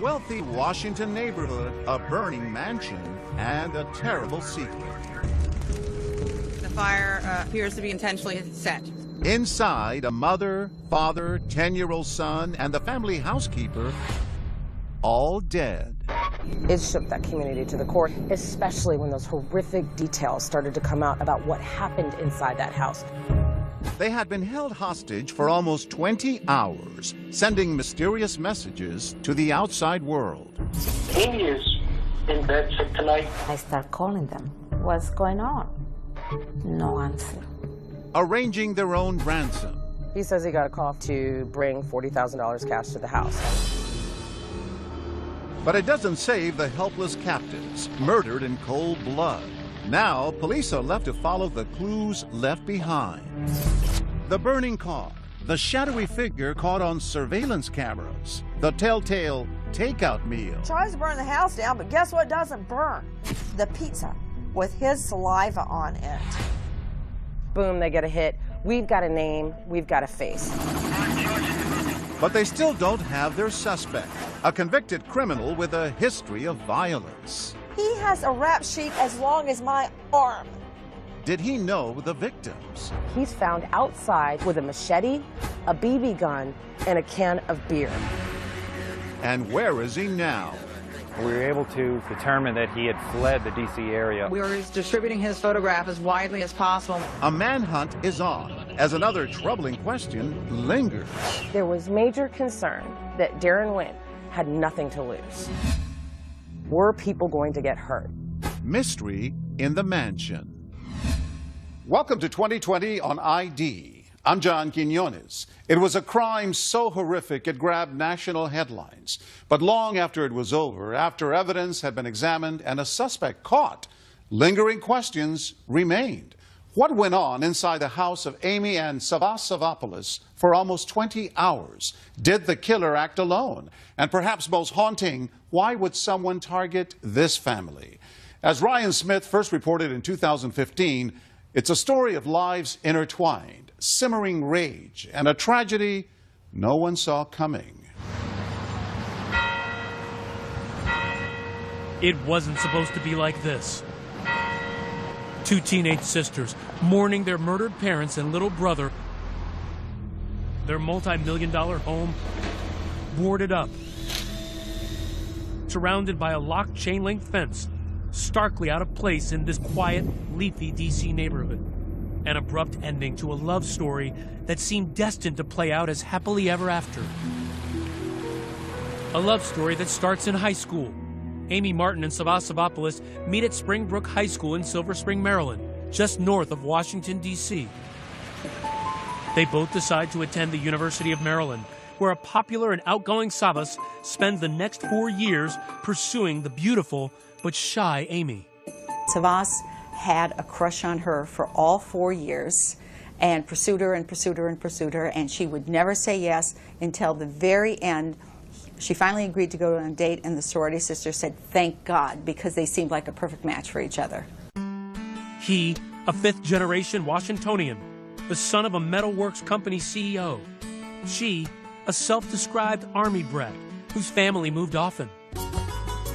wealthy Washington neighborhood, a burning mansion, and a terrible secret. The fire appears to be intentionally set. Inside, a mother, father, 10-year-old son, and the family housekeeper, all dead. It shook that community to the core, especially when those horrific details started to come out about what happened inside that house. They had been held hostage for almost 20 hours, sending mysterious messages to the outside world. Amy is in bed sick tonight. I start calling them. What's going on? No answer. Arranging their own ransom. He says he got a call to bring $40,000 cash to the house. But it doesn't save the helpless captives, murdered in cold blood. Now, police are left to follow the clues left behind. The burning car, the shadowy figure caught on surveillance cameras, the telltale takeout meal. Tries to burn the house down, but guess what doesn't burn? The pizza with his saliva on it. Boom, they get a hit. We've got a name, we've got a face. But they still don't have their suspect, a convicted criminal with a history of violence. He has a rap sheet as long as my arm. Did he know the victims? He's found outside with a machete, a BB gun, and a can of beer. And where is he now? We were able to determine that he had fled the D.C. area. We were distributing his photograph as widely as possible. A manhunt is on as another troubling question lingers. There was major concern that Darren Wynn had nothing to lose. Were people going to get hurt? Mystery in the mansion. Welcome to 2020 on ID. I'm John Quinones. It was a crime so horrific it grabbed national headlines. But long after it was over, after evidence had been examined and a suspect caught, lingering questions remained. What went on inside the house of Amy and Savas Savopoulos for almost 20 hours? Did the killer act alone? And perhaps most haunting, why would someone target this family? As Ryan Smith first reported in 2015, it's a story of lives intertwined, simmering rage, and a tragedy no one saw coming. It wasn't supposed to be like this. Two teenage sisters mourning their murdered parents and little brother. Their multi-million-dollar home boarded up. Surrounded by a locked chain-link fence, starkly out of place in this quiet, leafy D.C. neighborhood. An abrupt ending to a love story that seemed destined to play out as happily ever after. A love story that starts in high school. Amy Martin and Savas Savopoulos meet at Springbrook High School in Silver Spring, Maryland, just north of Washington, D.C. They both decide to attend the University of Maryland, where a popular and outgoing Savas spends the next 4 years pursuing the beautiful but shy Amy. Savas had a crush on her for all 4 years and pursued her and pursued her and pursued her, and she would never say yes until the very end. She finally agreed to go on a date, and the sorority sister said, "Thank God," because they seemed like a perfect match for each other. He, a fifth-generation Washingtonian, the son of a metalworks company CEO. She, a self-described Army brat whose family moved often.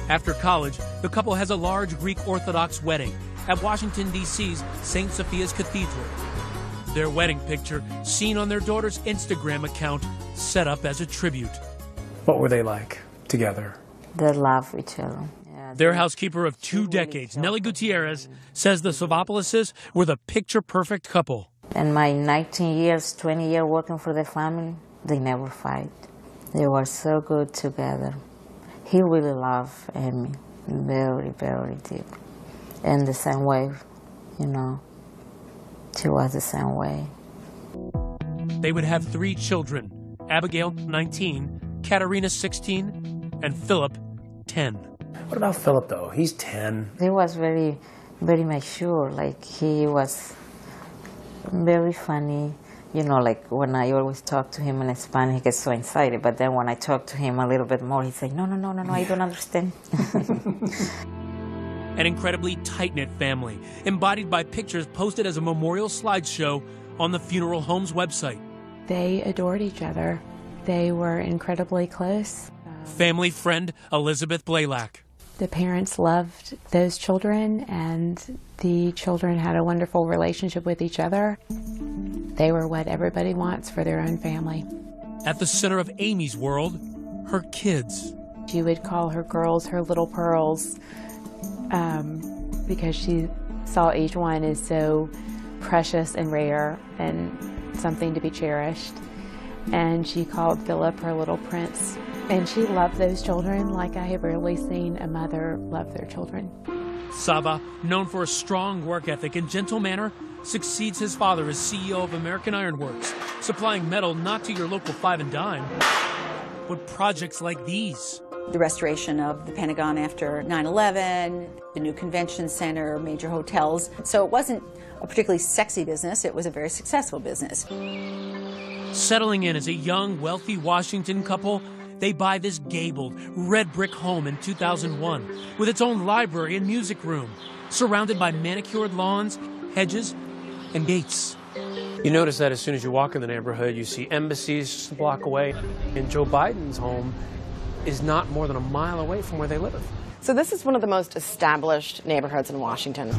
After college, the couple has a large Greek Orthodox wedding at Washington, D.C.'s St. Sophia's Cathedral. Their wedding picture, seen on their daughter's Instagram account, set up as a tribute. What were they like together? They love each other. Yeah, Their housekeeper of 2 decades, Nelly Gutierrez, says the Savopoulos were the picture-perfect couple. In my 19 years, 20 years working for the family, they never fight. They were so good together. He really loved Amy, very, very deep. And the same way, you know, she was the same way. They would have 3 children, Abigail, 19, Katerina, 16, and Philip, 10. What about Philip, though? He's 10. He was very, very mature. Like, he was very funny. You know, like when I always talk to him in Spanish, he gets so excited. But then when I talk to him a little bit more, he's like, no, I don't understand. An incredibly tight-knit family, embodied by pictures posted as a memorial slideshow on the funeral home's website. They adored each other. They were incredibly close. Family friend Elizabeth Blaylock. The parents loved those children, and the children had a wonderful relationship with each other. They were what everybody wants for their own family. At the center of Amy's world, her kids. She would call her girls her little pearls because she saw each one as so precious and rare and something to be cherished. And she called Philip her little prince. And she loved those children like I have rarely seen a mother love their children. Sava, known for a strong work ethic and gentle manner, succeeds his father as CEO of American Iron Works, supplying metal not to your local five and dime, but projects like these. The restoration of the Pentagon after 9/11, the new convention center, major hotels. So it wasn't a particularly sexy business, it was a very successful business. Settling in as a young, wealthy Washington couple, they buy this gabled, red brick home in 2001 with its own library and music room, surrounded by manicured lawns, hedges, and gates. You notice that as soon as you walk in the neighborhood, you see embassies just a block away. And Joe Biden's home is not more than a mile away from where they live. So this is one of the most established neighborhoods in Washington.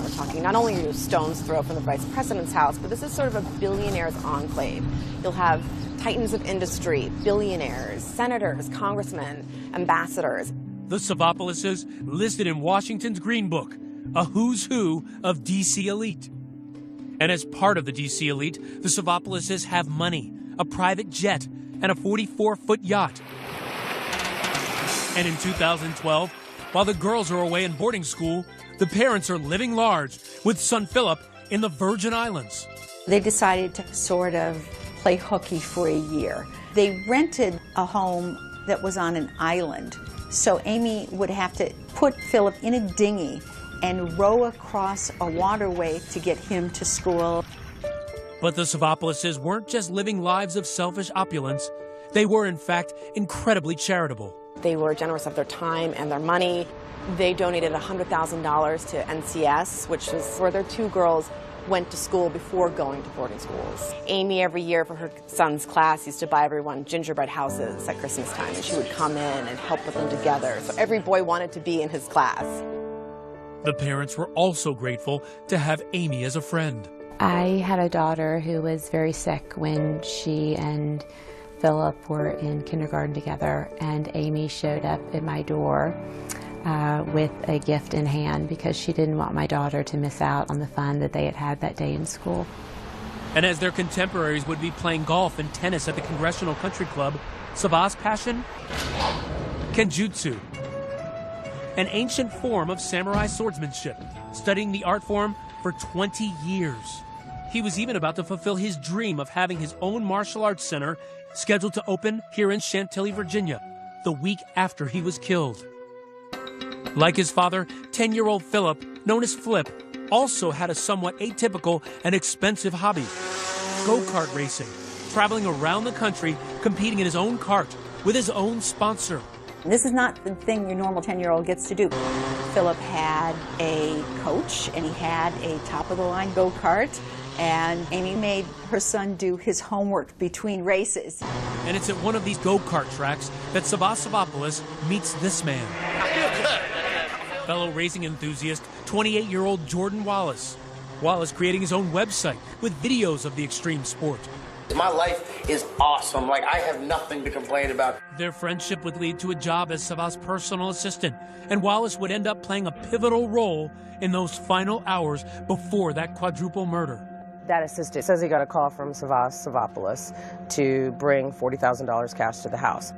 We're talking not only a stone's throw from the vice president's house, but this is sort of a billionaire's enclave. You'll have titans of industry, billionaires, senators, congressmen, ambassadors. The Savaopoulos listed in Washington's Green Book, a who's who of D.C. elite. And as part of the D.C. elite, the Savaopoulos have money, a private jet, and a 44-foot yacht. And in 2012, while the girls are away in boarding school, the parents are living large with son Philip in the Virgin Islands. They decided to sort of play hooky for a year. They rented a home that was on an island. So Amy would have to put Philip in a dinghy and row across a waterway to get him to school. But the Savaopoulos weren't just living lives of selfish opulence. They were, in fact, incredibly charitable. They were generous of their time and their money. They donated $100,000 to NCS, which is where their two girls went to school before going to boarding schools. Amy, every year for her son's class, used to buy everyone gingerbread houses at Christmas time, and she would come in and help put them together. So every boy wanted to be in his class. The parents were also grateful to have Amy as a friend. I had a daughter who was very sick when she and Philip were in kindergarten together, and Amy showed up at my door with a gift in hand because she didn't want my daughter to miss out on the fun that they had had that day in school. And as their contemporaries would be playing golf and tennis at the Congressional Country Club, Sava's passion? Kenjutsu, an ancient form of samurai swordsmanship, studying the art form for 20 years. He was even about to fulfill his dream of having his own martial arts center scheduled to open here in Chantilly, Virginia, the week after he was killed. Like his father, 10-year-old Philip, known as Flip, also had a somewhat atypical and expensive hobby: go-kart racing, traveling around the country, competing in his own cart with his own sponsor. This is not the thing your normal 10-year-old gets to do. Philip had a coach, and he had a top-of-the-line go-kart, and Amy made her son do his homework between races. And it's at one of these go-kart tracks that Sava Savaopoulos meets this man. Fellow racing enthusiast, 28-year-old Jordan Wallace. Wallace creating his own website with videos of the extreme sport. My life is awesome. Like, I have nothing to complain about. Their friendship would lead to a job as Sava's personal assistant, and Wallace would end up playing a pivotal role in those final hours before that quadruple murder. That assistant says he got a call from Sava Savaopoulos to bring $40,000 cash to the house.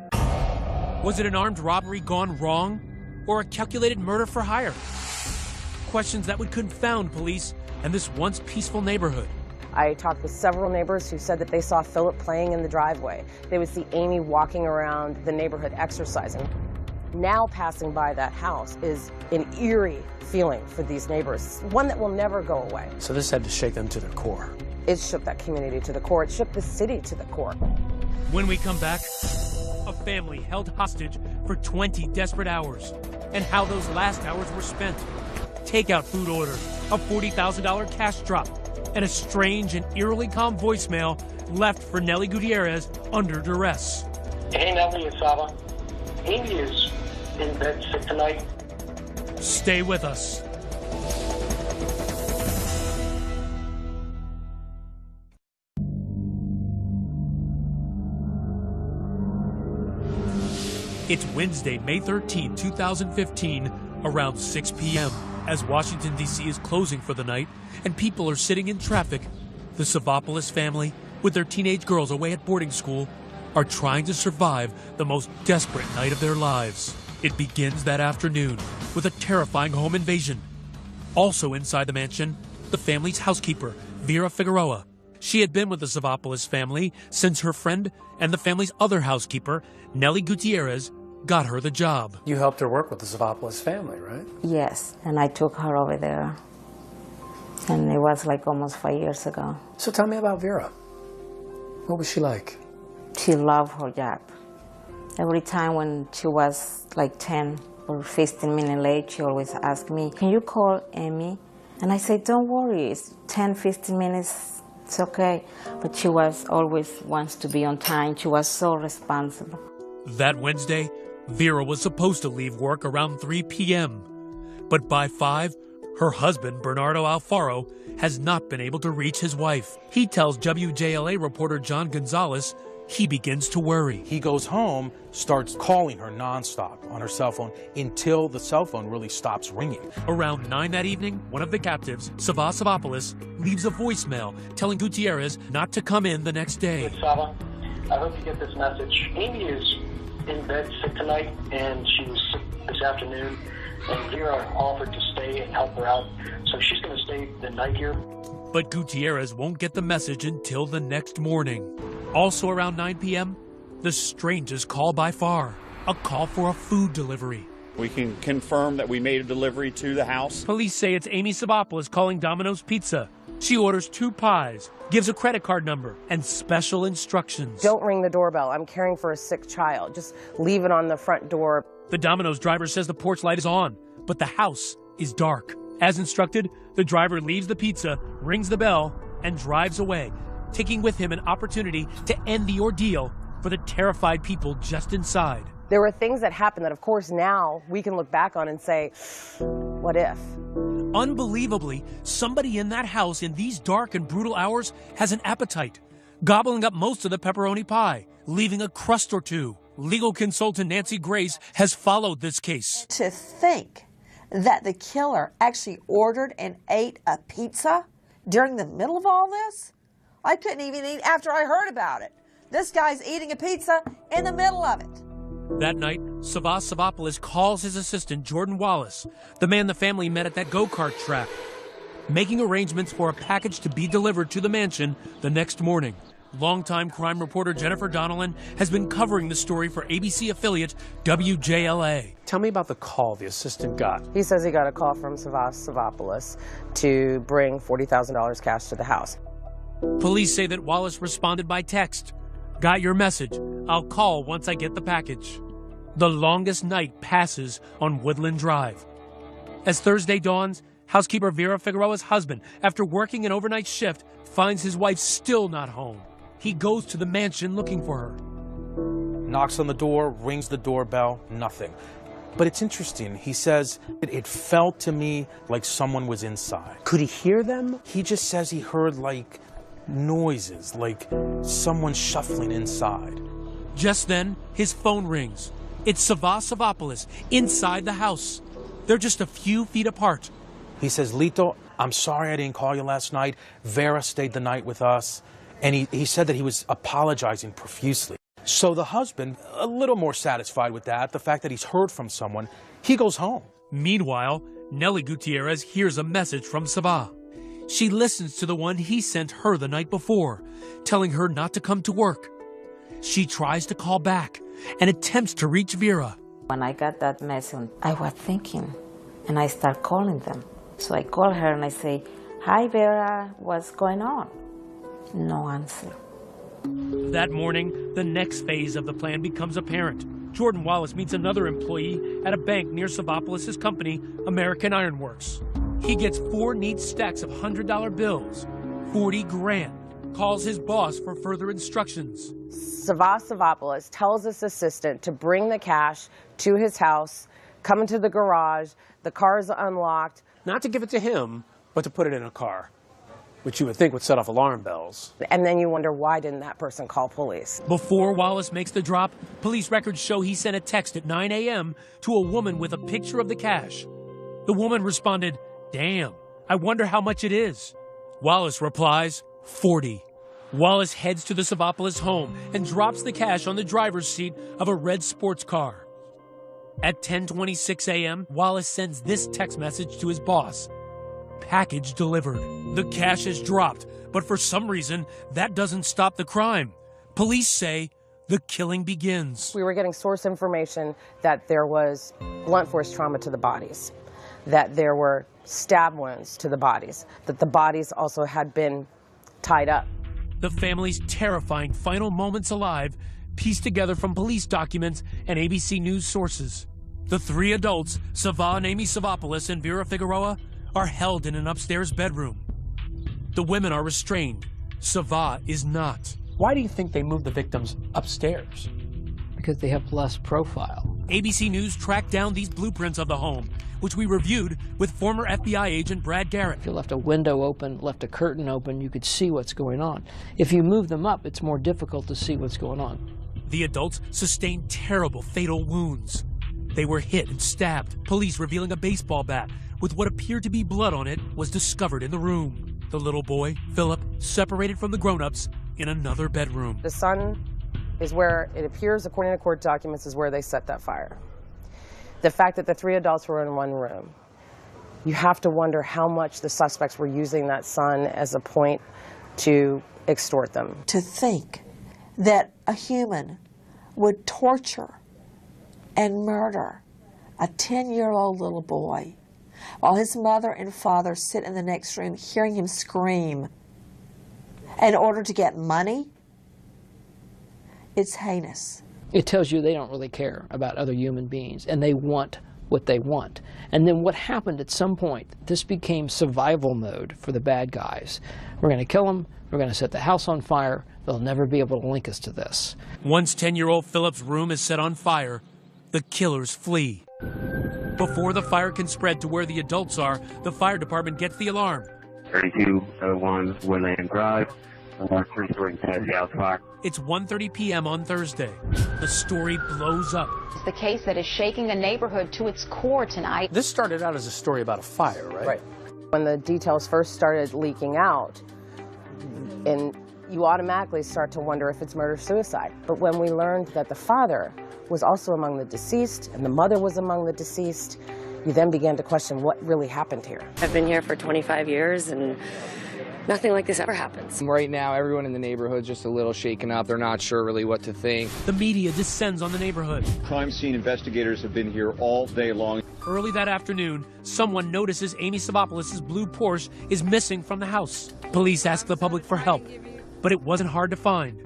Was it an armed robbery gone wrong, or a calculated murder for hire? Questions that would confound police and this once peaceful neighborhood. I talked with several neighbors who said that they saw Philip playing in the driveway. They would see Amy walking around the neighborhood exercising. Now passing by that house is an eerie feeling for these neighbors, one that will never go away. So this had to shake them to their core. It shook that community to the core. It shook the city to the core. When we come back, a family held hostage for 20 desperate hours, and how those last hours were spent. Takeout food orders, a $40,000 cash drop, and a strange and eerily calm voicemail left for Nelly Gutierrez under duress. Hey, Nelly, it's Sava. Amy is in bed sick tonight. Stay with us. It's Wednesday, May 13, 2015, around 6 p.m. As Washington, D.C. is closing for the night and people are sitting in traffic, the Savopoulos family, with their teenage girls away at boarding school, are trying to survive the most desperate night of their lives. It begins that afternoon with a terrifying home invasion. Also inside the mansion, the family's housekeeper, Vera Figueroa. She had been with the Savopoulos family since her friend and the family's other housekeeper, Nellie Gutierrez, got her the job. You helped her work with the Savopoulos family, right? Yes, and I took her over there. And it was like almost 5 years ago. So tell me about Vera. What was she like? She loved her job. Every time when she was like 10 or 15 minutes late, she always asked me, "Can you call Amy?" And I said, "Don't worry, it's 10, 15 minutes, it's okay." But she was always wants to be on time. She was so responsible. That Wednesday, Vera was supposed to leave work around 3 p.m. But by 5, her husband, Bernardo Alfaro, has not been able to reach his wife. He tells WJLA reporter John Gonzalez he begins to worry. He goes home, starts calling her nonstop on her cell phone until the cell phone really stops ringing. Around 9 that evening, one of the captives, Sava Savopoulos, leaves a voicemail telling Gutierrez not to come in the next day. Sava, I hope you get this message. Amy is in bed sick tonight, and she was sick this afternoon, and Vera offered to stay and help her out, so she's going to stay the night here. But Gutierrez won't get the message until the next morning. Also around 9 p.m., the strangest call by far, a call for a food delivery. We can confirm that we made a delivery to the house. Police say it's Amy Savopoulos calling Domino's Pizza. She orders 2 pies, gives a credit card number, and special instructions. Don't ring the doorbell. I'm caring for a sick child. Just leave it on the front door. The Domino's driver says the porch light is on, but the house is dark. As instructed, the driver leaves the pizza, rings the bell, and drives away, taking with him an opportunity to end the ordeal for the terrified people just inside. There were things that happened that, of course, now we can look back on and say, what if? Unbelievably, somebody in that house in these dark and brutal hours has an appetite, gobbling up most of the pepperoni pie, leaving a crust or two. Legal consultant Nancy Grace has followed this case. To think that the killer actually ordered and ate a pizza during the middle of all this? I couldn't even eat after I heard about it. This guy's eating a pizza in the middle of it. That night, Sava Savopoulos calls his assistant, Jordan Wallace, the man the family met at that go-kart track, making arrangements for a package to be delivered to the mansion the next morning. Longtime crime reporter Jennifer Donnellan has been covering the story for ABC affiliate WJLA. Tell me about the call the assistant got. He says he got a call from Savopoulos to bring $40,000 cash to the house. Police say that Wallace responded by text. "Got your message. I'll call once I get the package." The longest night passes on Woodland Drive. As Thursday dawns, housekeeper Vera Figueroa's husband, after working an overnight shift, finds his wife still not home. He goes to the mansion looking for her. Knocks on the door, rings the doorbell, nothing. But it's interesting. He says, it felt to me like someone was inside. Could he hear them? He just says he heard like noises, like someone shuffling inside. Just then, his phone rings. It's Sava Savopoulos inside the house. They're just a few feet apart. He says, "Lito, I'm sorry I didn't call you last night. Vera stayed the night with us." And he said that he was apologizing profusely. So the husband, a little more satisfied with that, the fact that he's heard from someone, he goes home. Meanwhile, Nellie Gutierrez hears a message from Sava. She listens to the one he sent her the night before, telling her not to come to work. She tries to call back and attempts to reach Vera. When I got that message, I was thinking, and I start calling them. So I call her and I say, "Hi, Vera, what's going on?" No answer. That morning, the next phase of the plan becomes apparent. Jordan Wallace meets another employee at a bank near Savopoulos' company, American Iron Works. He gets 4 neat stacks of $100 bills, 40 grand, calls his boss for further instructions. Savopoulos tells his assistant to bring the cash to his house, come into the garage, the car is unlocked. Not to give it to him, but to put it in a car, which you would think would set off alarm bells. And then you wonder, why didn't that person call police? Before Wallace makes the drop, police records show he sent a text at 9 a.m. to a woman with a picture of the cash. The woman responded, "Damn, I wonder how much it is." Wallace replies, "40." Wallace heads to the Savopoulos home and drops the cash on the driver's seat of a red sports car. At 10:26 a.m., Wallace sends this text message to his boss. "Package delivered. The cash is dropped, but for some reason, that doesn't stop the crime. Police say the killing begins." We were getting source information that there was blunt force trauma to the bodies, that there were stab wounds to the bodies, that the bodies also had been tied up. The family's terrifying final moments alive, pieced together from police documents and ABC News sources. The three adults, Savah and Amy Savopoulos and Vera Figueroa, are held in an upstairs bedroom. The women are restrained. Savah is not. Why do you think they moved the victims upstairs? Because they have less profile. ABC News tracked down these blueprints of the home, which we reviewed with former FBI agent Brad Garrett. If you left a window open, left a curtain open, you could see what's going on. If you move them up, it's more difficult to see what's going on. The adults sustained terrible, fatal wounds. They were hit and stabbed. Police revealing a baseball bat with what appeared to be blood on it was discovered in the room. The little boy, Philip, separated from the grown-ups in another bedroom. The son is where it appears, according to court documents, is where they set that fire. The fact that the three adults were in one room, you have to wonder how much the suspects were using that son as a point to extort them. To think that a human would torture and murder a 10-year-old little boy while his mother and father sit in the next room hearing him scream in order to get money, it's heinous. It tells you they don't really care about other human beings, and they want what they want. And then what happened at some point, this became survival mode for the bad guys. We're going to kill them, we're going to set the house on fire, they'll never be able to link us to this. Once 10-year-old Philip's room is set on fire, the killers flee. Before the fire can spread to where the adults are, the fire department gets the alarm. 3201 Woodland Drive, three-story detached house fire. It's 1:30 p.m. on Thursday. The story blows up. It's the case that is shaking the neighborhood to its core tonight. This started out as a story about a fire, right? Right. When the details first started leaking out, and you automatically start to wonder if it's murder-suicide. But when we learned that the father was also among the deceased and the mother was among the deceased, you then began to question what really happened here. I've been here for 25 years and nothing like this ever happens. Right now, everyone in the neighborhood's just a little shaken up. They're not sure really what to think. The media descends on the neighborhood. Crime scene investigators have been here all day long. Early that afternoon, someone notices Amy Savopoulos' blue Porsche is missing from the house. Police ask the public for help, but it wasn't hard to find.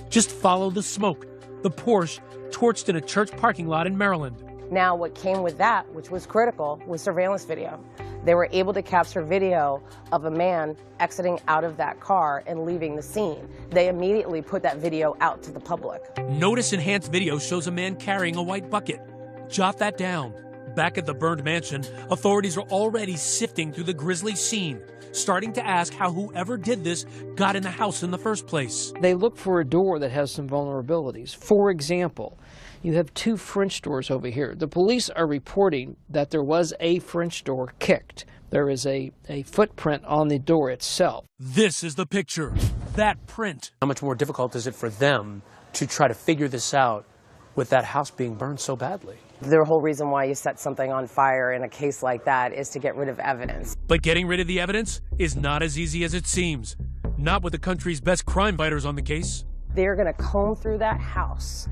Just follow the smoke. The Porsche torched in a church parking lot in Maryland. Now, what came with that, which was critical, was surveillance video. They were able to capture video of a man exiting out of that car and leaving the scene. They immediately put that video out to the public. Notice enhanced video shows a man carrying a white bucket. Jot that down. Back at the burned mansion, authorities are already sifting through the grisly scene, starting to ask how whoever did this got in the house in the first place. They look for a door that has some vulnerabilities. For example, you have two French doors over here. The police are reporting that there was a French door kicked. There is a footprint on the door itself. This is the picture. That print. How much more difficult is it for them to try to figure this out with that house being burned so badly? The whole reason why you set something on fire in a case like that is to get rid of evidence. But getting rid of the evidence is not as easy as it seems. Not with the country's best crime fighters on the case. They're going to comb through that house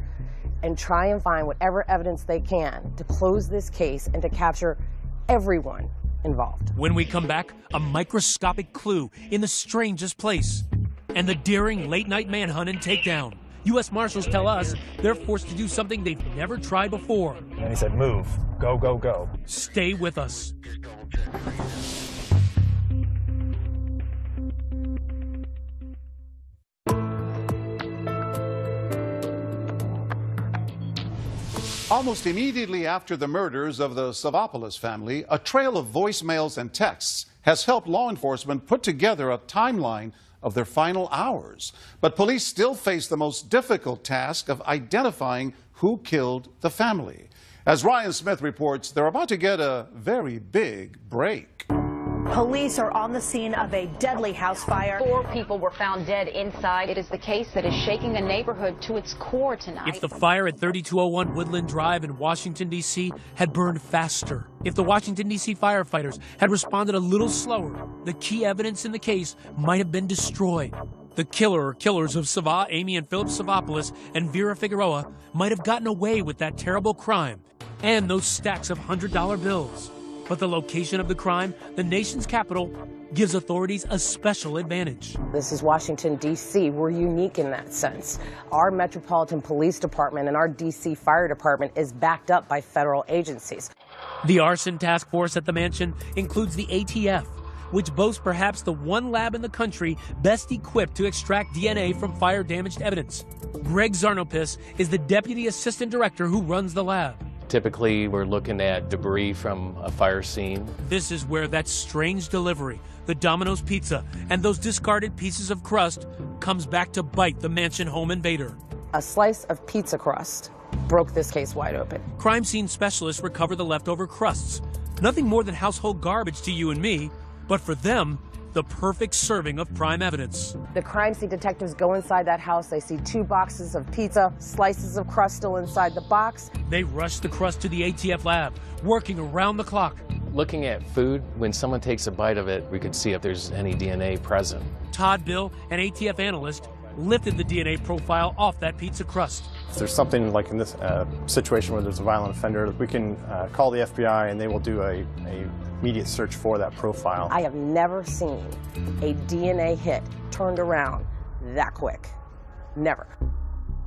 and try and find whatever evidence they can to close this case and to capture everyone involved. When we come back, a microscopic clue in the strangest place, and the daring late-night manhunt and takedown. U.S. Marshals tell us they're forced to do something they've never tried before. And he said, move, go, go, go. Stay with us. Almost immediately after the murders of the Savopoulos family, a trail of voicemails and texts has helped law enforcement put together a timeline of their final hours. But police still face the most difficult task of identifying who killed the family. As Ryan Smith reports, they're about to get a very big break. Police are on the scene of a deadly house fire. 4 people were found dead inside. It is the case that is shaking the neighborhood to its core tonight. If the fire at 3201 Woodland Drive in Washington, D.C. had burned faster, if the Washington, D.C. firefighters had responded a little slower, the key evidence in the case might have been destroyed. The killer or killers of Sava, Amy and Philip Savopoulos, and Vera Figueroa might have gotten away with that terrible crime and those stacks of $100 bills. But the location of the crime, the nation's capital, gives authorities a special advantage. This is Washington, D.C. We're unique in that sense. Our Metropolitan Police Department and our D.C. Fire Department is backed up by federal agencies. The arson task force at the mansion includes the ATF, which boasts perhaps the one lab in the country best equipped to extract DNA from fire-damaged evidence. Greg Zarnopis is the deputy assistant director who runs the lab. Typically, we're looking at debris from a fire scene. This is where that strange delivery, the Domino's pizza, and those discarded pieces of crust comes back to bite the mansion home invader. A slice of pizza crust broke this case wide open. Crime scene specialists recover the leftover crusts. Nothing more than household garbage to you and me, but for them, the perfect serving of prime evidence. The crime scene detectives go inside that house. They see 2 boxes of pizza, slices of crust still inside the box. They rush the crust to the ATF lab, working around the clock. Looking at food, when someone takes a bite of it, we could see if there's any DNA present. Todd Bill, an ATF analyst, lifted the DNA profile off that pizza crust. If there's something like in this situation where there's a violent offender, we can call the FBI and they will do a immediate search for that profile. I have never seen a DNA hit turned around that quick. Never.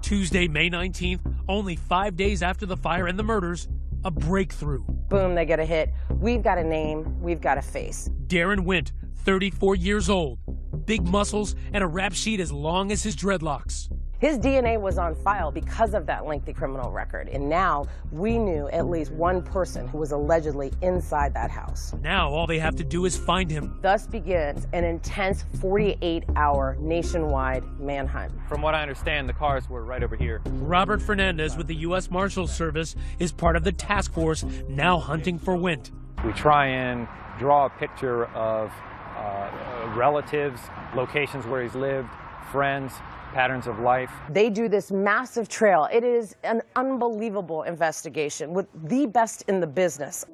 Tuesday, May 19th, only 5 days after the fire and the murders, a breakthrough. Boom, they get a hit. We've got a name, we've got a face. Darren Wint, 34 years old, big muscles and a rap sheet as long as his dreadlocks. His DNA was on file because of that lengthy criminal record, and now we knew at least one person who was allegedly inside that house. Now all they have to do is find him. Thus begins an intense 48-hour nationwide manhunt. From what I understand, the cars were right over here. Robert Fernandez with the U.S. Marshals Service is part of the task force now hunting for Wint. We try and draw a picture of relatives, locations where he's lived, friends, patterns of life. They do this massive trail. It is an unbelievable investigation with the best in the business.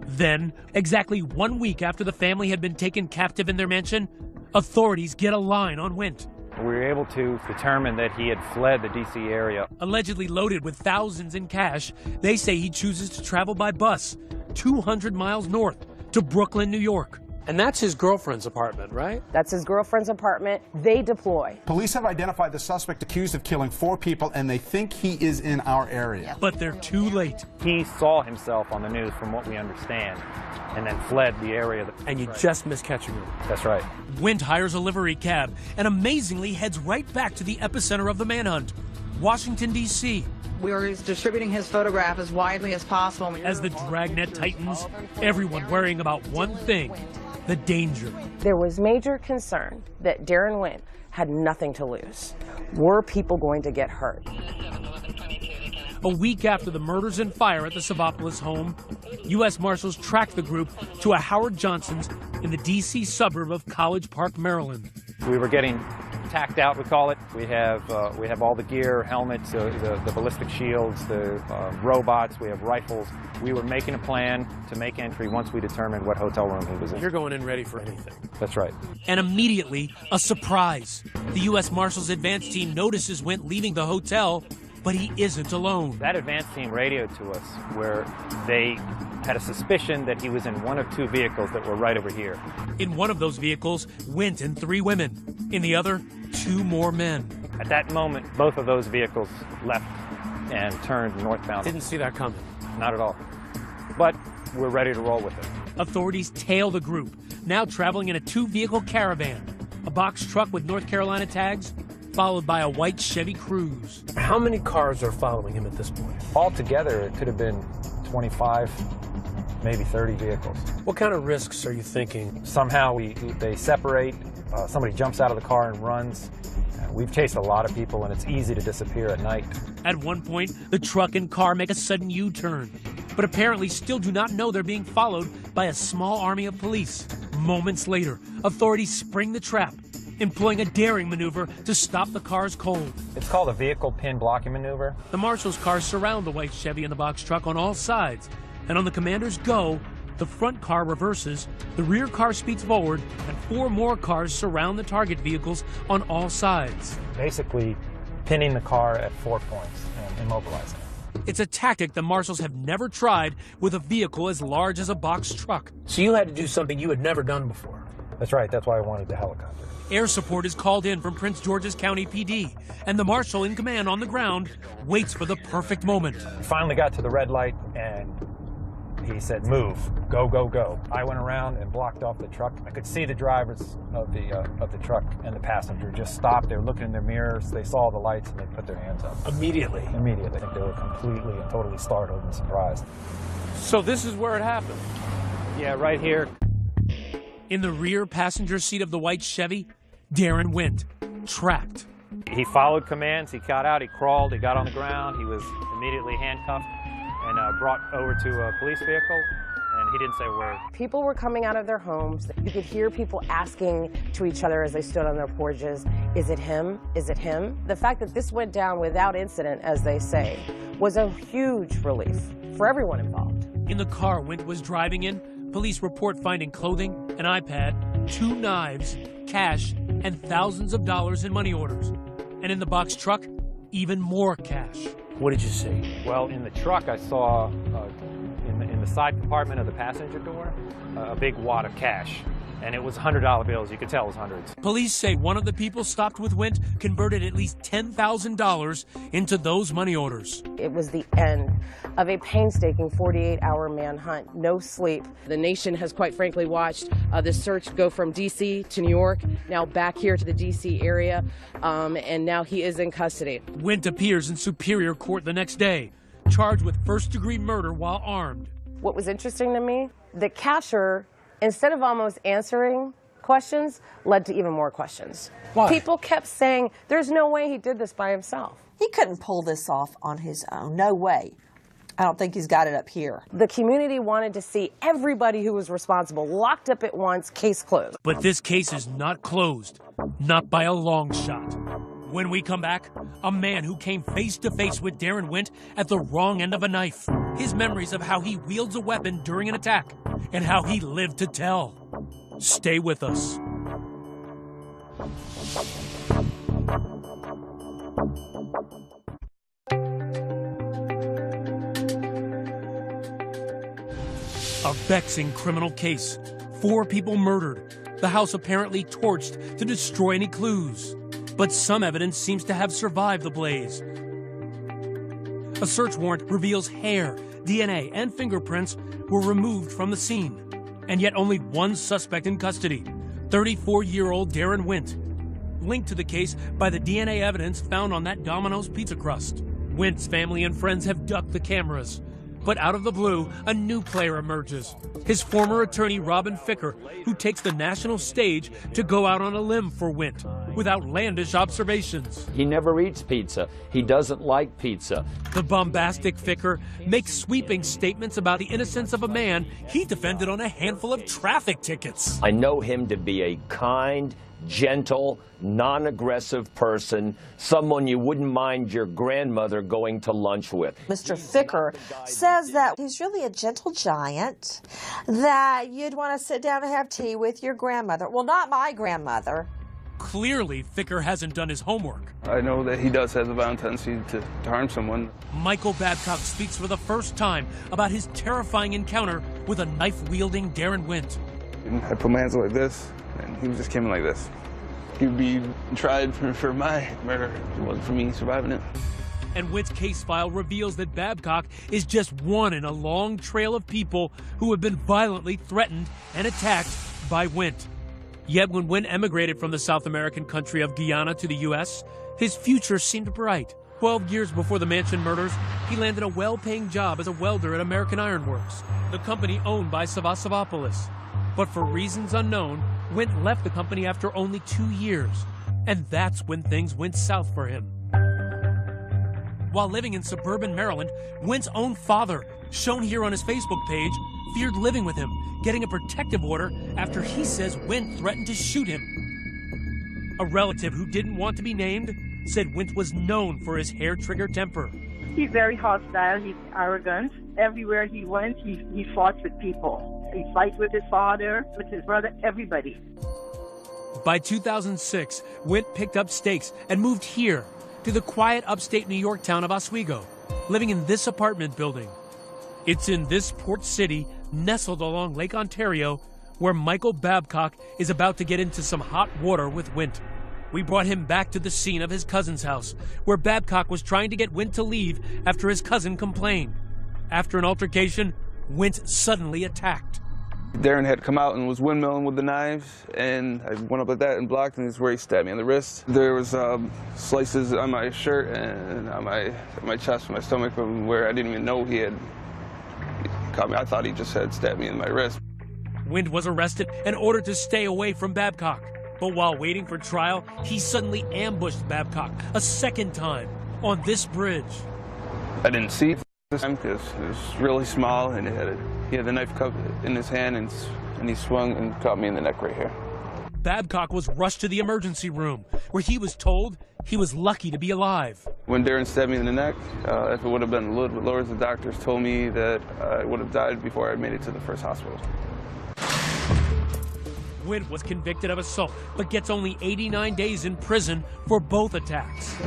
Then, exactly 1 week after the family had been taken captive in their mansion, authorities get a line on Wint. We were able to determine that he had fled the D.C. area. Allegedly loaded with thousands in cash, they say he chooses to travel by bus 200 miles north to Brooklyn, New York. And that's his girlfriend's apartment, right? That's his girlfriend's apartment. They deploy. Police have identified the suspect accused of killing 4 people, and they think he is in our area. But they're too late. He saw himself on the news, from what we understand, and then fled the area. And you just missed catching him. That's right. Wint hires a livery cab and amazingly heads right back to the epicenter of the manhunt, Washington, D.C. We are distributing his photograph as widely as possible. As the dragnet tightens, everyone worrying about one thing: the danger. There was major concern that Darren Wint had nothing to lose. Were people going to get hurt? A week after the murders and fire at the Savopoulos home, U.S. Marshals tracked the group to a Howard Johnson's in the D.C. suburb of College Park, Maryland. We were getting tacked out, we call it. We have all the gear, helmets, the ballistic shields, the robots, we have rifles. We were making a plan to make entry once we determined what hotel room he was in. You're going in ready for anything. That's right. And immediately, a surprise. The U.S. Marshals advance team notices Wint leaving the hotel, but he isn't alone. That advance team radioed to us where they had a suspicion that he was in one of 2 vehicles that were right over here. In one of those vehicles, Wint and 3 women. In the other, 2 more men. At that moment, both of those vehicles left and turned northbound. Didn't see that coming. Not at all. But we're ready to roll with it. Authorities tail the group, now traveling in a 2-vehicle caravan, a box truck with North Carolina tags, followed by a white Chevy Cruze. How many cars are following him at this point? Altogether, it could have been 25, maybe 30 vehicles. What kind of risks are you thinking? Somehow they separate, somebody jumps out of the car and runs. We've chased a lot of people, and it's easy to disappear at night. At one point, the truck and car make a sudden U-turn, but apparently still do not know they're being followed by a small army of police. Moments later, authorities spring the trap, employing a daring maneuver to stop the cars cold. It's called a vehicle pin blocking maneuver. The marshal's cars surround the white Chevy and the box truck on all sides, and on the commander's go, the front car reverses, the rear car speeds forward, and 4 more cars surround the target vehicles on all sides. Basically, pinning the car at 4 points and immobilizing it. It's a tactic the marshals have never tried with a vehicle as large as a box truck. So you had to do something you had never done before. That's right, that's why I wanted the helicopter. Air support is called in from Prince George's County PD, and the marshal in command on the ground waits for the perfect moment. We finally got to the red light, and he said, "Move, go, go, go." I went around and blocked off the truck. I could see the drivers of the truck and the passenger just stopped. They were looking in their mirrors. They saw the lights, and they put their hands up. Immediately? Immediately. I think they were completely and totally startled and surprised. So this is where it happened? Yeah, right here. In the rear passenger seat of the white Chevy, Darren Wint, trapped. He followed commands. He got out. He crawled. He got on the ground. He was immediately handcuffed and brought over to a police vehicle, and he didn't say a word. People were coming out of their homes. You could hear people asking to each other as they stood on their porches, "Is it him? Is it him?" The fact that this went down without incident, as they say, was a huge relief for everyone involved. In the car Wint was driving in, police report finding clothing, an iPad, 2 knives, cash, and thousands of dollars in money orders. And in the box truck, even more cash. What did you see? Well, in the truck, I saw in the side compartment of the passenger door a big wad of cash, and it was $100 bills. You could tell it was hundreds. Police say one of the people stopped with Wint converted at least $10,000 into those money orders. It was the end of a painstaking 48-hour manhunt, no sleep. The nation has quite frankly watched this search go from D.C. to New York, now back here to the D.C. area, and now he is in custody. Wint appears in Superior Court the next day, charged with first-degree murder while armed. What was interesting to me, the catcher, instead of almost answering questions, led to even more questions. Why? People kept saying, there's no way he did this by himself. He couldn't pull this off on his own. No way. I don't think he's got it up here. The community wanted to see everybody who was responsible locked up at once, case closed. But this case is not closed, not by a long shot. When we come back, a man who came face to face with Darren Wint at the wrong end of a knife. His memories of how he wields a weapon during an attack and how he lived to tell. Stay with us. A vexing criminal case. 4 people murdered. The house apparently torched to destroy any clues. But some evidence seems to have survived the blaze. A search warrant reveals hair, DNA, and fingerprints were removed from the scene. And yet only one suspect in custody, 34-year-old Darren Wint, linked to the case by the DNA evidence found on that Domino's pizza crust. Wint's family and friends have ducked the cameras. But out of the blue, a new player emerges. His former attorney, Robin Ficker, who takes the national stage to go out on a limb for Wint with outlandish observations. He never eats pizza. He doesn't like pizza. The bombastic Ficker makes sweeping statements about the innocence of a man he defended on a handful of traffic tickets. I know him to be a kind, gentle, non-aggressive person, someone you wouldn't mind your grandmother going to lunch with. Mr. Ficker says that he's really a gentle giant, that you'd want to sit down and have tea with your grandmother. Well, not my grandmother. Clearly, Ficker hasn't done his homework. I know that he does have a violent tendency to harm someone. Michael Babcock speaks for the first time about his terrifying encounter with a knife-wielding Darren Wint. I put my hands like this, and he just came in like this. He would be tried for my murder. It wasn't for me surviving it. And Wint's case file reveals that Babcock is just one in a long trail of people who have been violently threatened and attacked by Wint. Yet when Wint emigrated from the South American country of Guyana to the U.S., His future seemed bright. 12 years before the Mansion murders, he landed a well-paying job as a welder at American Iron Works, the company owned by Savasavopoulos. But for reasons unknown, Wint left the company after only 2 years. And that's when things went south for him. While living in suburban Maryland, Wint's own father, shown here on his Facebook page, feared living with him, getting a protective order after he says Wint threatened to shoot him. A relative who didn't want to be named said Wint was known for his hair-trigger temper. He's very hostile. He's arrogant. Everywhere he went, he fought with people. He fights with his father, with his brother, everybody. By 2006, Wint picked up stakes and moved here to the quiet upstate New York town of Oswego, living in this apartment building. It's in this port city, nestled along Lake Ontario, where Michael Babcock is about to get into some hot water with Wint. We brought him back to the scene of his cousin's house, where Babcock was trying to get Wint to leave after his cousin complained. After an altercation, Wint suddenly attacked. Darren had come out and was windmilling with the knives, and I went up at that and blocked, and this is where he stabbed me on the wrist. There was slices on my shirt and on my chest and my stomach from where I didn't even know he had caught me. I thought he just had stabbed me in my wrist. Wint was arrested and ordered to stay away from Babcock. But while waiting for trial, he suddenly ambushed Babcock a second time on this bridge. I didn't see it this time because it was really small, and he had the knife cup in his hand, and he swung and caught me in the neck right here. Babcock was rushed to the emergency room, where he was told he was lucky to be alive. When Darren stabbed me in the neck, if it would have been a little bit lower, the doctors told me that I would have died before I made it to the first hospital. Wint was convicted of assault, but gets only 89 days in prison for both attacks.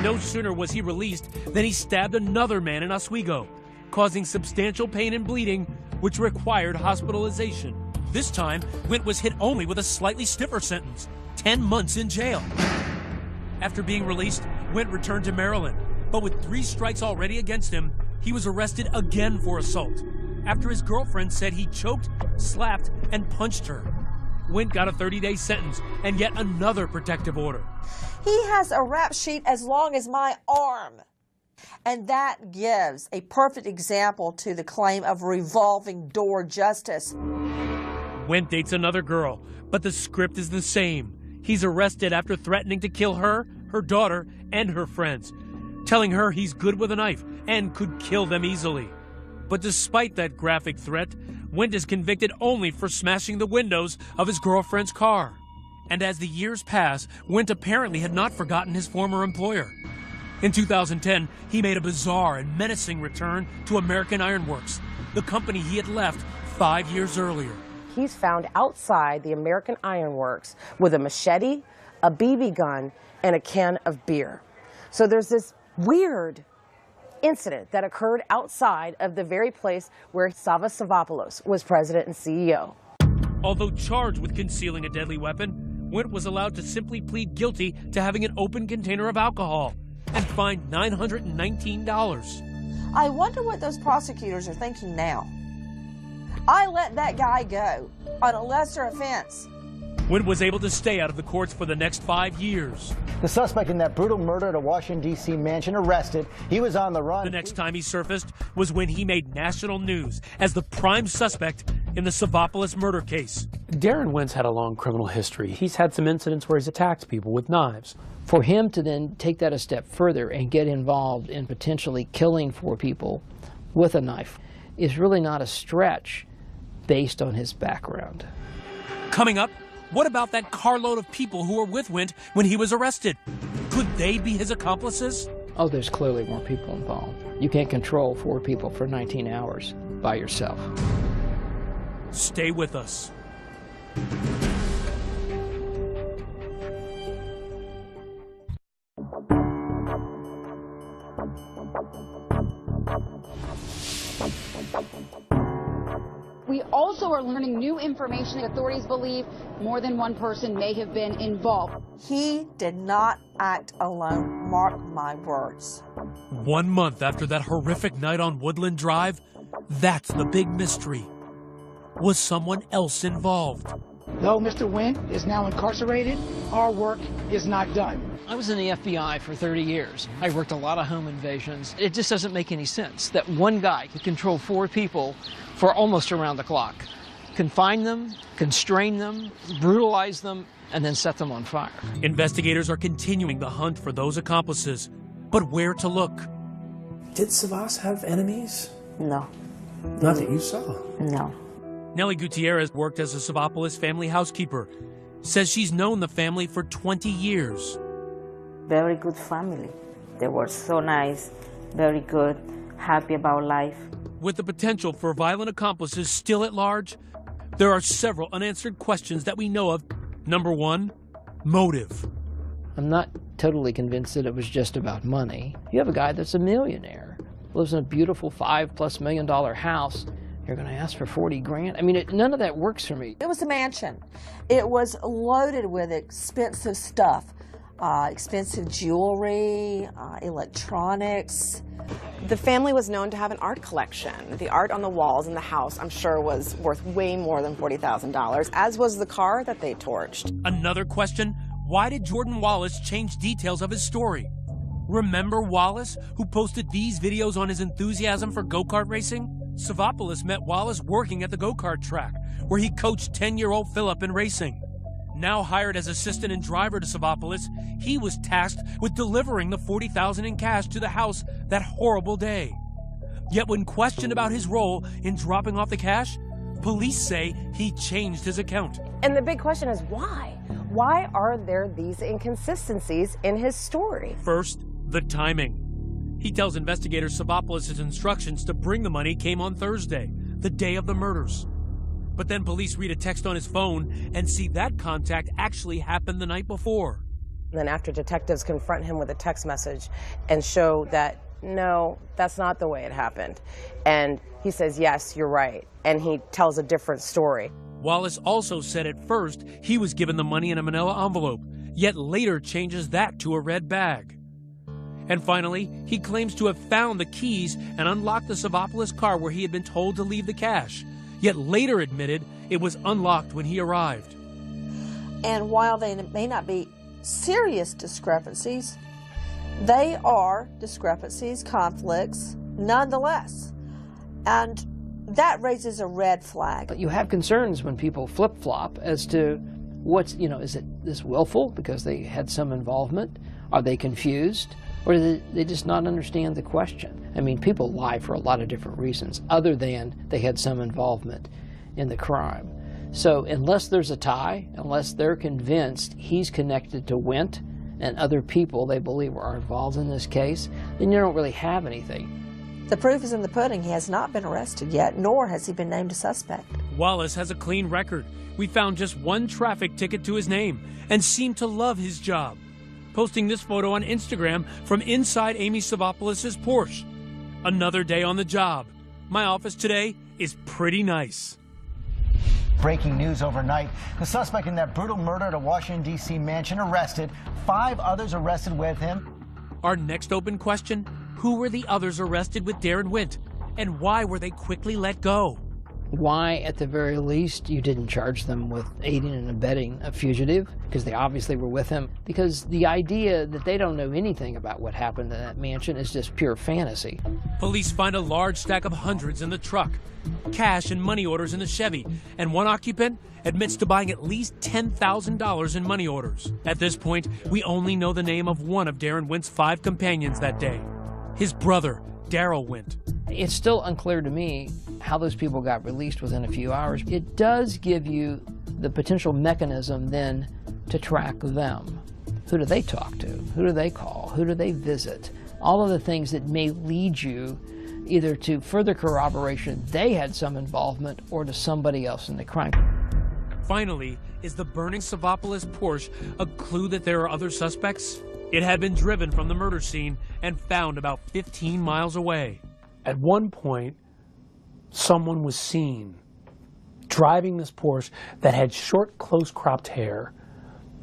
No sooner was he released than he stabbed another man in Oswego, causing substantial pain and bleeding, which required hospitalization. This time, Wint was hit only with a slightly stiffer sentence, 10 months in jail. After being released, Wint returned to Maryland, but with 3 strikes already against him, he was arrested again for assault, after his girlfriend said he choked, slapped, and punched her. Wint got a 30-day sentence and yet another protective order. He has a rap sheet as long as my arm. And that gives a perfect example to the claim of revolving door justice. Wint dates another girl, but the script is the same. He's arrested after threatening to kill her, her daughter, and her friends, telling her he's good with a knife and could kill them easily. But despite that graphic threat, Wint is convicted only for smashing the windows of his girlfriend's car. And as the years pass, Wint apparently had not forgotten his former employer. In 2010, he made a bizarre and menacing return to American Iron Works, the company he had left 5 years earlier. He's found outside the American Iron Works with a machete, a BB gun, and a can of beer. So there's this weird incident that occurred outside of the very place where Savasavopoulos was president and CEO. Although charged with concealing a deadly weapon, Wint was allowed to simply plead guilty to having an open container of alcohol and fined $919. I wonder what those prosecutors are thinking now. I let that guy go on a lesser offense. Wint was able to stay out of the courts for the next 5 years. The suspect in that brutal murder at a Washington, D.C. mansion arrested. He was on the run. The next time he surfaced was when he made national news as the prime suspect in the Savopoulos murder case. Darren Wint's had a long criminal history. He's had some incidents where he's attacked people with knives. For him to then take that a step further and get involved in potentially killing 4 people with a knife is really not a stretch based on his background. Coming up, what about that carload of people who were with Wint when he was arrested? Could they be his accomplices? Oh, there's clearly more people involved. You can't control 4 people for 19 hours by yourself. Stay with us. We also are learning new information. Authorities believe more than one person may have been involved. He did not act alone, mark my words. 1 month after that horrific night on Woodland Drive, that's the big mystery. Was someone else involved? Though Mr. Wendt is now incarcerated, our work is not done. I was in the FBI for 30 years. I worked a lot of home invasions. It just doesn't make any sense that one guy could control 4 people for almost around the clock, confine them, constrain them, brutalize them, and then set them on fire. Investigators are continuing the hunt for those accomplices, but where to look? Did Savas have enemies? No. Not that you saw. No. Nellie Gutierrez worked as a Savopoulos family housekeeper. Says she's known the family for 20 years. Very good family. They were so nice, very good, happy about life. With the potential for violent accomplices still at large, there are several unanswered questions that we know of. Number 1, motive. I'm not totally convinced that it was just about money. You have a guy that's a millionaire, lives in a beautiful $5+ million house. You're going to ask for 40 grand? I mean, none of that works for me. It was a mansion. It was loaded with expensive stuff, expensive jewelry, electronics. The family was known to have an art collection. The art on the walls in the house, I'm sure, was worth way more than $40,000, as was the car that they torched. Another question, why did Jordan Wallace change details of his story? Remember Wallace, who posted these videos on his enthusiasm for go-kart racing? Savopoulos met Wallace working at the go-kart track, where he coached 10-year-old Philip in racing. Now hired as assistant and driver to Savopoulos, he was tasked with delivering the $40,000 in cash to the house that horrible day. Yet when questioned about his role in dropping off the cash, police say he changed his account. And the big question is why? Why are there these inconsistencies in his story? First, the timing. He tells investigators Savopoulos' instructions to bring the money came on Thursday, the day of the murders. But then police read a text on his phone and see that contact actually happened the night before. Then after detectives confront him with a text message and show that, no, that's not the way it happened. And he says, yes, you're right. And he tells a different story. Wallace also said at first he was given the money in a manila envelope, yet later changes that to a red bag. And finally, he claims to have found the keys and unlocked the Savopoulos car where he had been told to leave the cash, yet later admitted it was unlocked when he arrived. And while they may not be serious discrepancies, they are discrepancies, conflicts, nonetheless. And that raises a red flag. But you have concerns when people flip-flop as to what's, is it this willful because they had some involvement? Are they confused? Or do they just not understand the question? I mean, people lie for a lot of different reasons other than they had some involvement in the crime. So unless there's a tie, unless they're convinced he's connected to Wendt and other people they believe are involved in this case, then you don't really have anything. The proof is in the pudding. He has not been arrested yet, nor has he been named a suspect. Wallace has a clean record. We found just one traffic ticket to his name and seemed to love his job, posting this photo on Instagram from inside Amy Savopoulos' Porsche. Another day on the job. My office today is pretty nice. Breaking news overnight. The suspect in that brutal murder at a Washington, D.C. mansion arrested. 5 others arrested with him. Our next open question, who were the others arrested with Darren Wendt? And why were they quickly let go? Why, at the very least, you didn't charge them with aiding and abetting a fugitive, because they obviously were with him. Because the idea that they don't know anything about what happened in that mansion is just pure fantasy. Police find a large stack of hundreds in the truck, cash and money orders in the Chevy, and one occupant admits to buying at least $10,000 in money orders. At this point, we only know the name of one of Darren Wendt's 5 companions that day, his brother, Daryl Wendt. It's still unclear to me how those people got released within a few hours. It does give you the potential mechanism then to track them. Who do they talk to? Who do they call? Who do they visit? All of the things that may lead you either to further corroboration they had some involvement or to somebody else in the crime. Finally, is the burning Savopoulos Porsche a clue that there are other suspects? It had been driven from the murder scene and found about 15 miles away. At one point, someone was seen driving this Porsche that had short, close-cropped hair,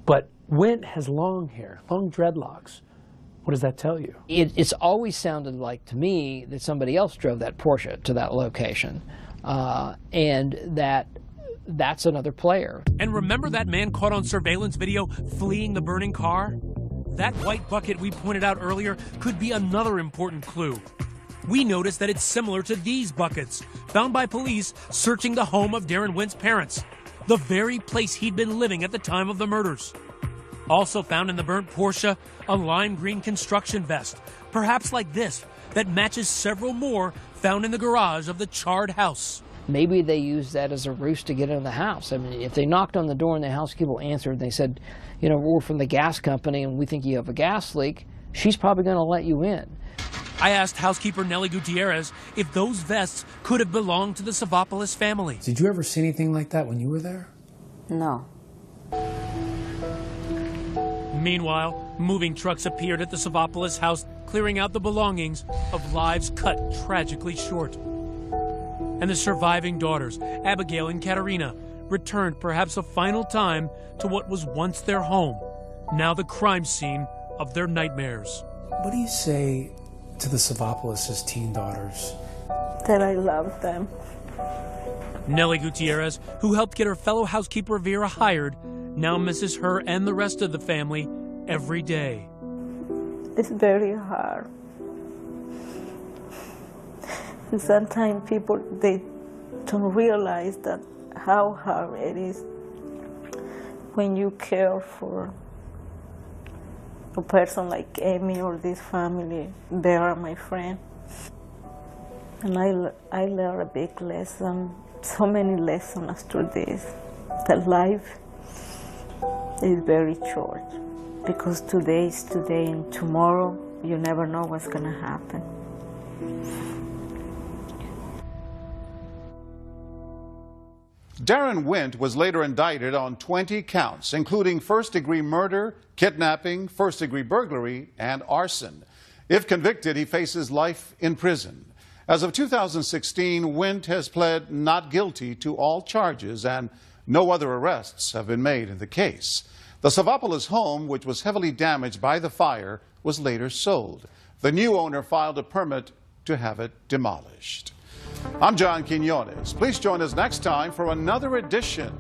but Wendt has long hair, long dreadlocks. What does that tell you? It's always sounded like to me that somebody else drove that Porsche to that location, and that that's another player. And remember that man caught on surveillance video fleeing the burning car? That white bucket we pointed out earlier could be another important clue. We noticed that it's similar to these buckets, found by police searching the home of Darren Wint's parents, the very place he'd been living at the time of the murders. Also found in the burnt Porsche, a lime green construction vest, perhaps like this, that matches several more found in the garage of the charred house. Maybe they used that as a ruse to get in the house. I mean, if they knocked on the door and the housekeeper answered and they said, you know, we're from the gas company and we think you have a gas leak, she's probably going to let you in. I asked housekeeper Nellie Gutierrez if those vests could have belonged to the Savopoulos family. Did you ever see anything like that when you were there? No. Meanwhile, moving trucks appeared at the Savopoulos house, clearing out the belongings of lives cut tragically short. And the surviving daughters, Abigail and Katerina, returned perhaps a final time to what was once their home, now the crime scene of their nightmares. What do you say to the Savopoulos' teen daughters? That I love them. Nellie Gutierrez, who helped get her fellow housekeeper Vera hired, now misses her and the rest of the family every day. It's very hard. And sometimes people, they don't realize that how hard it is when you care for a person like Amy or this family. They are my friend. And I learned a big lesson, so many lessons after this, that life is very short. Because today is today and tomorrow you never know what's going to happen. Darren Wint was later indicted on 20 counts, including first-degree murder, kidnapping, first-degree burglary, and arson. If convicted, he faces life in prison. As of 2016, Wint has pled not guilty to all charges, and no other arrests have been made in the case. The Savopoulos home, which was heavily damaged by the fire, was later sold. The new owner filed a permit to have it demolished. I'm John Quinones. Please join us next time for another edition